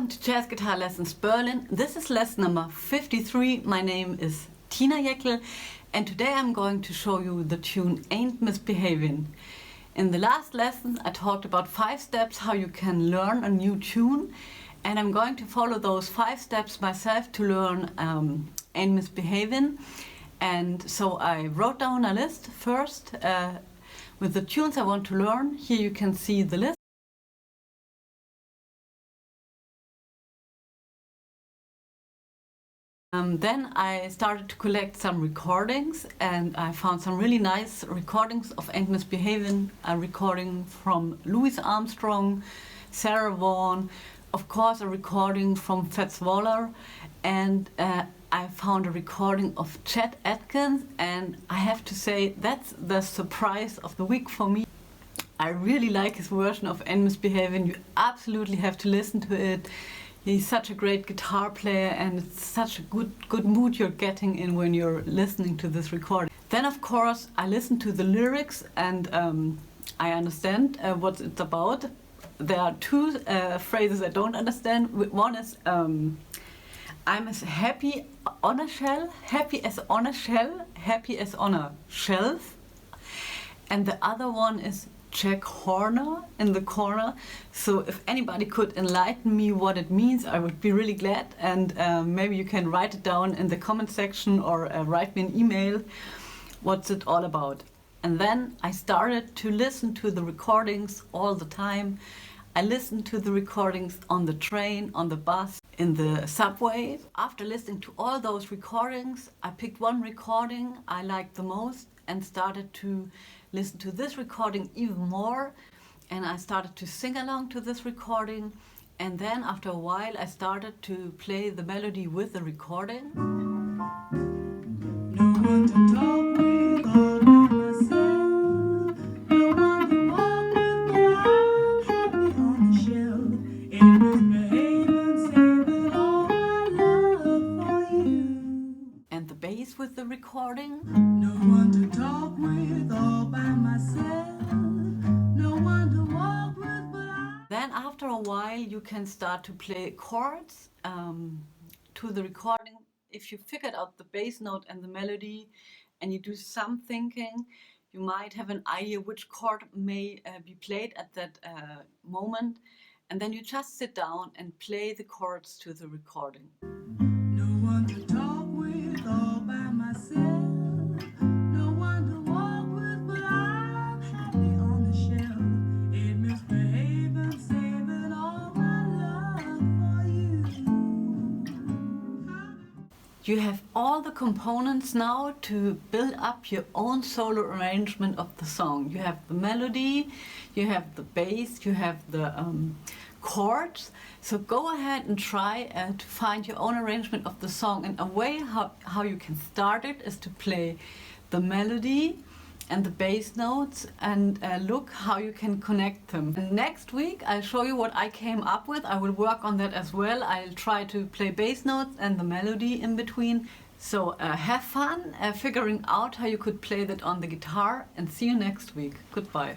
Welcome to Jazz Guitar Lessons Berlin. This is lesson number 53. My name is Tinajaeckel and today I'm going to show you the tune AINT Misbehavin. In the last lesson I talked about 5 steps how you can learn a new tune, and I'm going to follow those 5 steps myself to learn AINT Misbehavin. And so I wrote down a list first with the tunes I want to learn. Here you can see the list. Then I started to collect some recordings, and I found some really nice recordings of AINT Misbehavin, a recording from Armstrong, Sarah Vaughan, of course a recording from Vaughan, and I found a recording of Chet Atkins, and I have to say that's the surprise of the week for me. I really like his version of AINT Misbehavin. You absolutely have to listen to it. He's such a great guitar player, and it's such a good mood you're getting in when you're listening to this recording. Then of course I listened to the lyrics, and I understand what it's about. There are 2 phrases I don't understand. One is I'm as happy on a shell, happy as on a shell, happy as on a shelf. And the other one is check corner in the corner. So if anybody could enlighten me what it means, I would be really glad, and maybe you can write it down in the comment section or write me an email what's it all about. And then I started to listen to the recordings all the time. I listened to the recordings on the train, on the bus, in the subway. After listening to all those recordings, I picked one recording I liked the most and started to listen to this recording even more, and I started to sing along to this recording, and then after a while I started to play the melody with the recording. No one to talk with all by myself, no one to walk with, but I'm happy on the shelf. Ain't misbehaving, saving all my love for you. And the bass with the recording. No one to talk with all by myself, no one to walk with, but I... Then after a while you can start to play chords to the recording. If you figured out the bass note and the melody and you do some thinking, you might have an idea which chord may be played at that moment, and then you just sit down and play the chords to the recording. No one to talk with all by myself, no one to walk with, but I'm happy on the shelf. Ain't misbehaving, saving all my love for you. You have all the components now to build up your own solo arrangement of the song. You have the melody, you have the bass, you have the chords. So go ahead and try to find your own arrangement of the song. And a way how you can start it is to play the melody and the bass notes and look how you can connect them. And next week I'll show you what I came up with. I will work on that as well. I'll try to play bass notes and the melody in between. So have fun figuring out how you could play that on the guitar, and see you next week. Goodbye.